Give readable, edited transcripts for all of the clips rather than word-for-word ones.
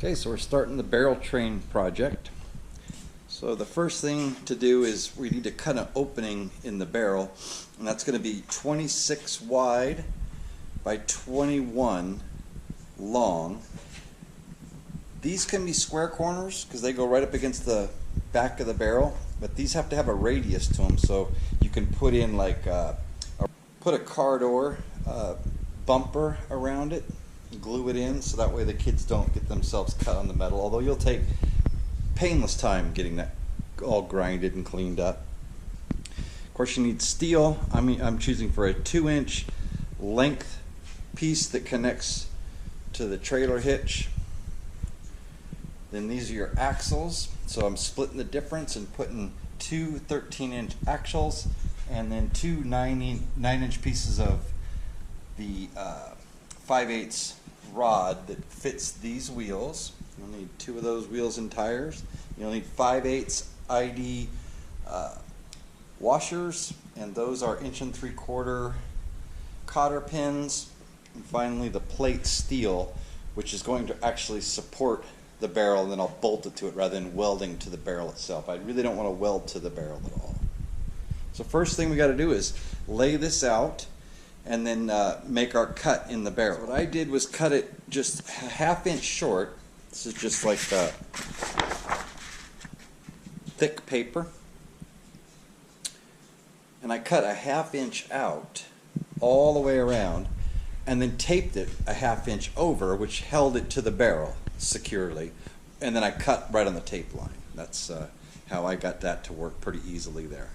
Okay, so we're starting the barrel train project. So the first thing to do is we need to cut an opening in the barrel, and that's going to be 26 wide by 21 long. These can be square corners because they go right up against the back of the barrel, but these have to have a radius to them, so you can put in like put a car door bumper around it, glue it in, so that way the kids don't get themselves cut on the metal, although you'll take painless time getting that all grinded and cleaned up. Of course, you need steel. I'm choosing for a 2-inch length piece that connects to the trailer hitch. Then these are your axles, so I'm splitting the difference and putting two 13-inch axles and then two 9-inch pieces of the 5/8 rod that fits these wheels. You'll need 2 of those wheels and tires. You'll need 5/8 ID washers, and those are 1 3/4 cotter pins. And finally the plate steel, which is going to actually support the barrel, and then I'll bolt it to it rather than welding to the barrel itself. I really don't want to weld to the barrel at all. So first thing we got to do is lay this out and then make our cut in the barrel. So what I did was cut it just a 1/2 inch short. This is just like thick paper. And I cut a 1/2 inch out all the way around and then taped it a 1/2 inch over, which held it to the barrel securely. And then I cut right on the tape line. That's how I got that to work pretty easily there.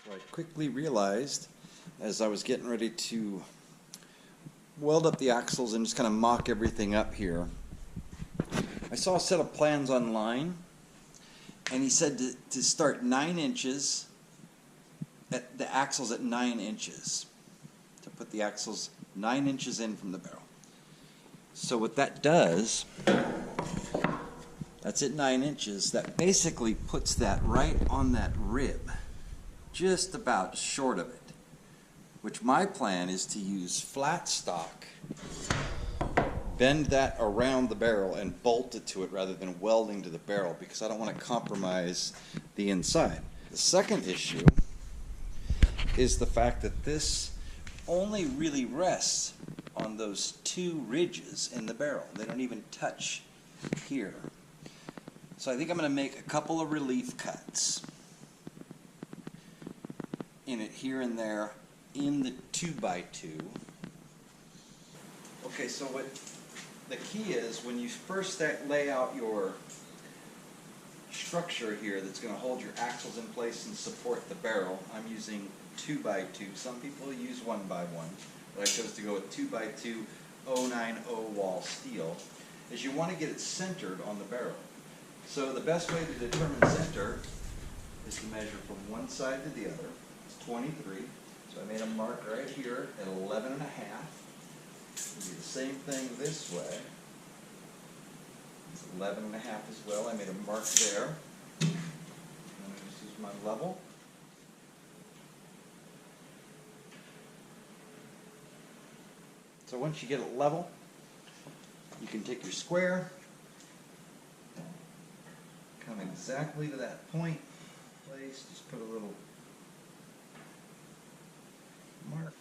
I quickly realized as I was getting ready to weld up the axles and just kind of mock everything up here, I saw a set of plans online, and he said to start 9 inches at the axles at 9 inches, to put the axles 9 inches in from the barrel. So what that does, that's at 9 inches, that basically puts that right on that rib, just about short of it, which my plan is to use flat stock, bend that around the barrel and bolt it to it rather than welding to the barrel, because I don't want to compromise the inside. The second issue is the fact that this only really rests on those 2 ridges in the barrel. They don't even touch here. So I think I'm going to make a couple of relief cuts in it here and there in the 2x2. Okay, so what the key is, when you first lay out your structure here that's going to hold your axles in place and support the barrel, I'm using 2x2. Some people use 1x1, but I chose to go with 2x2 090 wall steel. is you want to get it centered on the barrel. So the best way to determine center is to measure from one side to the other. It's 23. So I made a mark right here at 11 and a half. Do the same thing this way. It's 11 and a half as well. I made a mark there. I'm going to just use my level. So once you get it level, you can take your square, come exactly to that point, place, just put a little mark.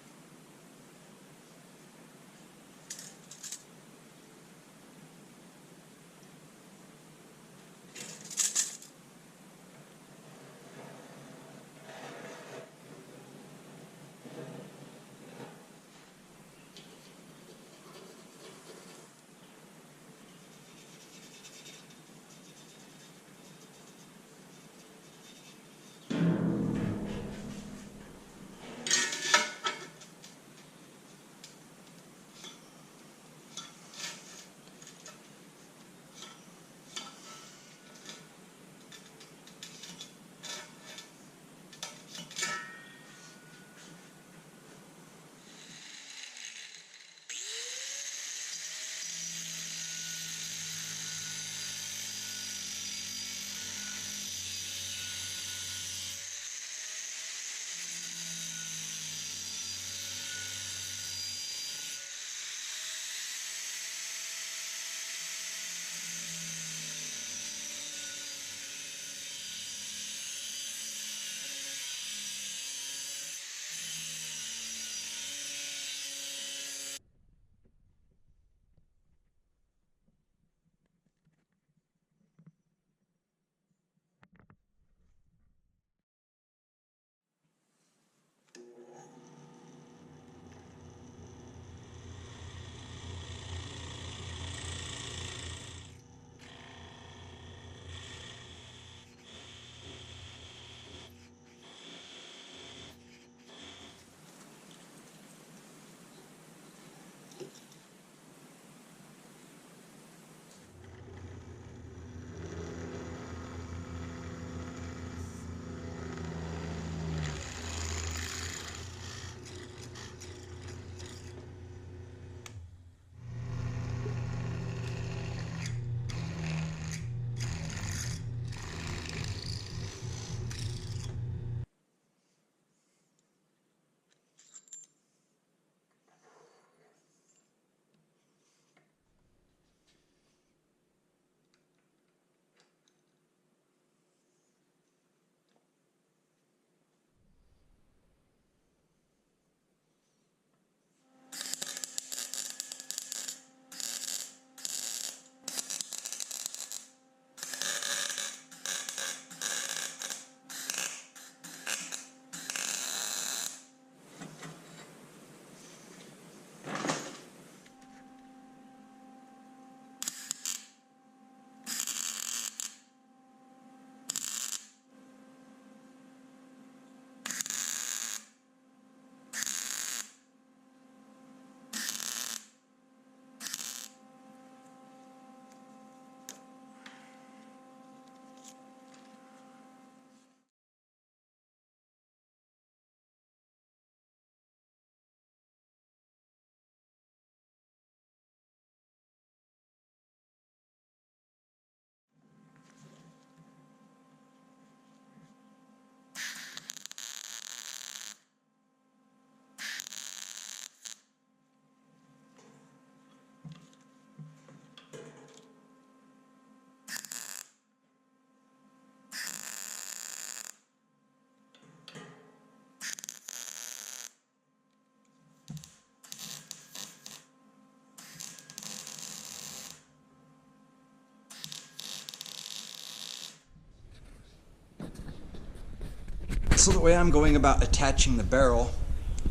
So the way I'm going about attaching the barrel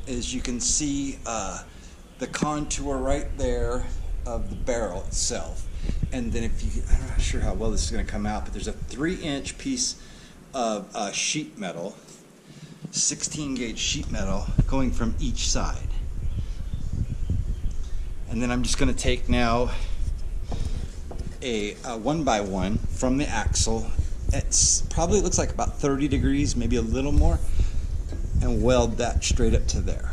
is you can see the contour right there of the barrel itself. And then if you, I'm not sure how well this is going to come out, but there's a 3-inch piece of sheet metal, 16 gauge sheet metal going from each side. And then I'm just going to take now a 1x1 from the axle. It's probably looks like about 30 degrees, maybe a little more, and weld that straight up to there.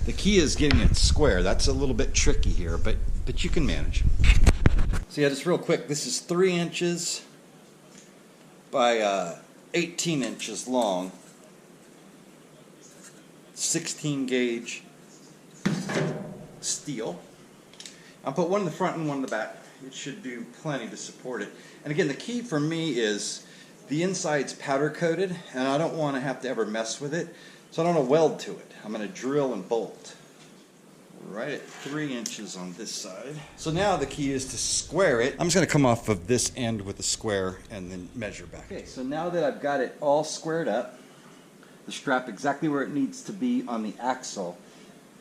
The key is getting it square. That's a little bit tricky here, but you can manage. So yeah, just real quick, this is 3 inches by 18 inches long, 16 gauge steel. I'll put one in the front and one in the back. It should do plenty to support it. And again, the key for me is the inside's powder coated, and I don't want to have to ever mess with it, so I don't want to weld to it. I'm going to drill and bolt right at 3 inches on this side. So now the key is to square it. I'm just going to come off of this end with a square and then measure back. Okay, so now that I've got it all squared up, the strap exactly where it needs to be on the axle,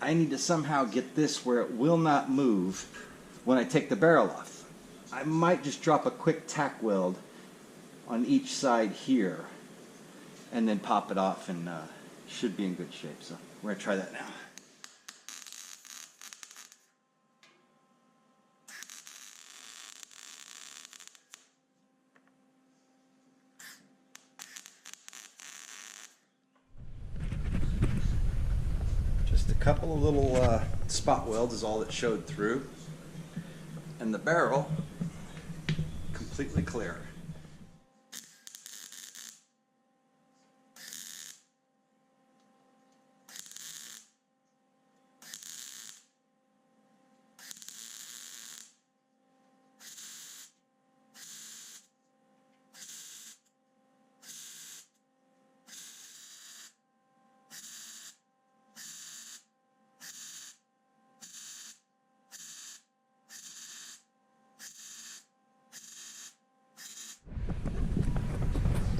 I need to somehow get this where it will not move when I take the barrel off. I might just drop a quick tack weld on each side here and then pop it off, and should be in good shape. So we're going to try that now. Just a couple of little spot welds is all that showed through, and the barrel completely clear.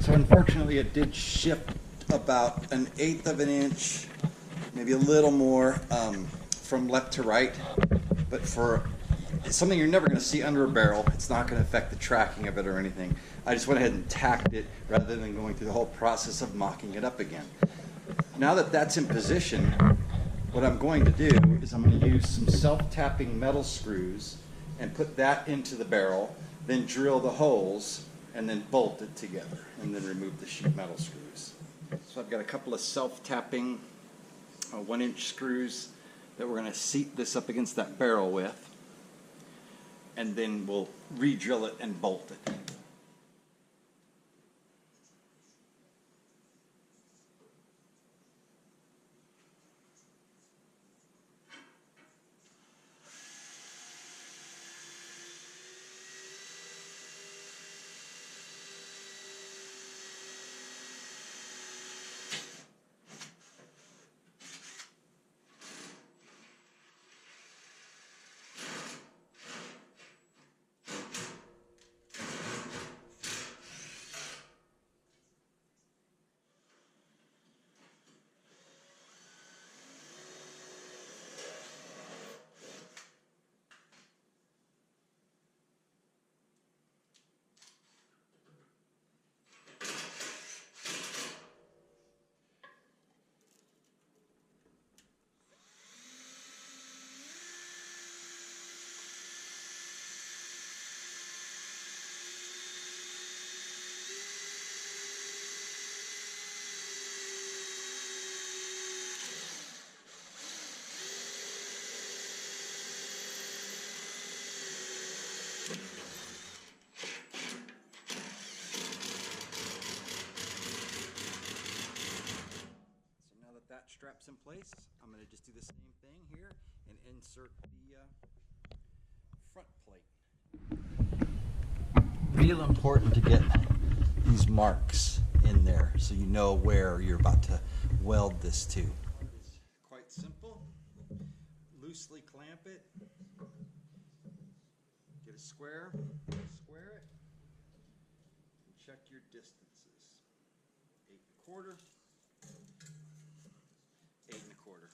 So unfortunately it did shift about 1/8 of an inch, maybe a little more, from left to right. But for something you're never going to see under a barrel, it's not going to affect the tracking of it or anything. I just went ahead and tacked it rather than going through the whole process of mocking it up again. Now that that's in position, what I'm going to do is I'm going to use some self-tapping metal screws and put that into the barrel, then drill the holes, and then bolt it together, and then remove the sheet metal screws. So I've got a couple of self-tapping 1-inch screws that we're going to seat this up against that barrel with, and then we'll re-drill it and bolt it. That strap's in place, I'm going to just do the same thing here and insert the front plate. Real important to get these marks in there so you know where you're about to weld this to. It's quite simple. Loosely clamp it, get a square it, and check your distances. 8 1/4. 8 1/4.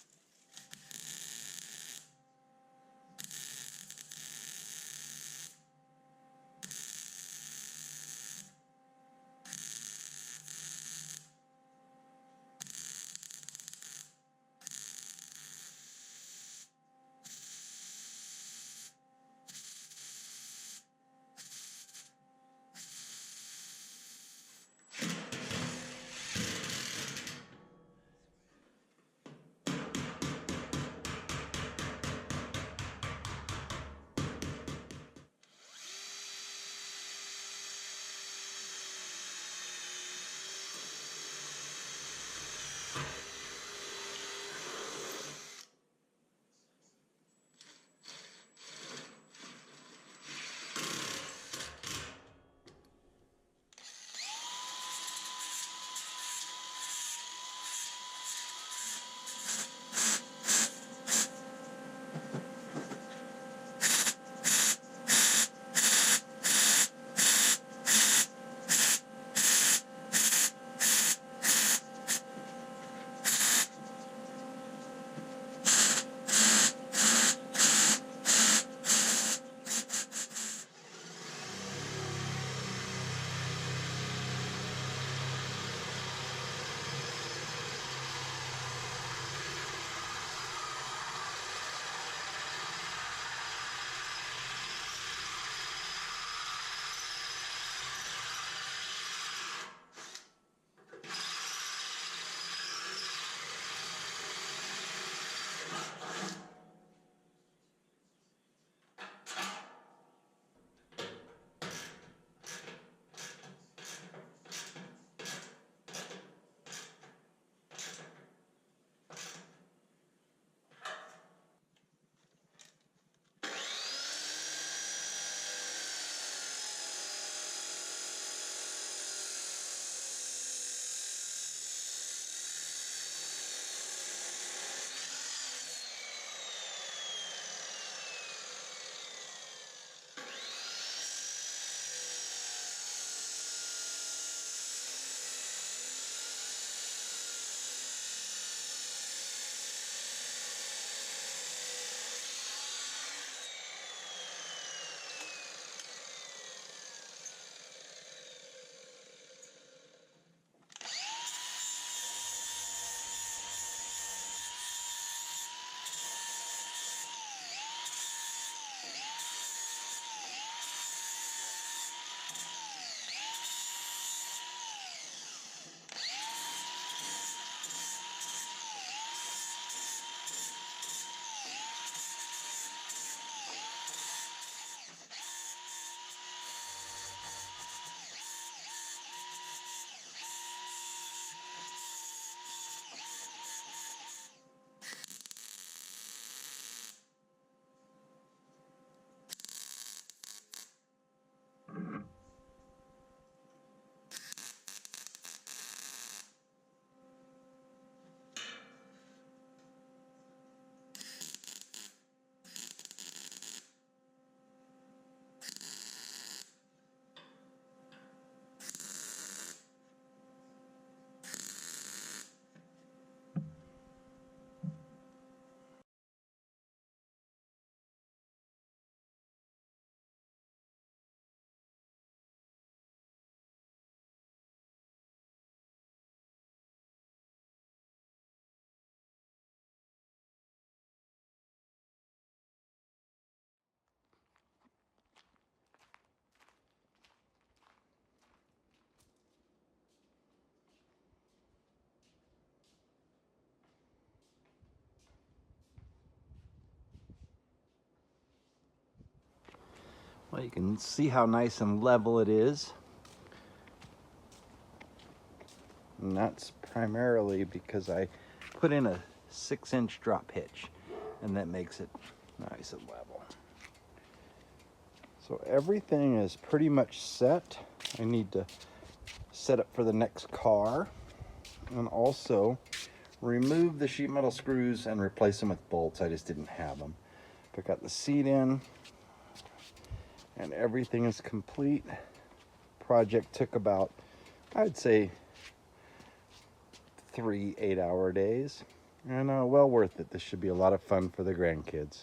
Well, you can see how nice and level it is. And that's primarily because I put in a 6-inch drop hitch, and that makes it nice and level. So everything is pretty much set. I need to set up for the next car, and also remove the sheet metal screws and replace them with bolts. I just didn't have them. But got the seat in, and everything is complete. Project took about, I'd say, 3 8-hour days, and well worth it. This should be a lot of fun for the grandkids.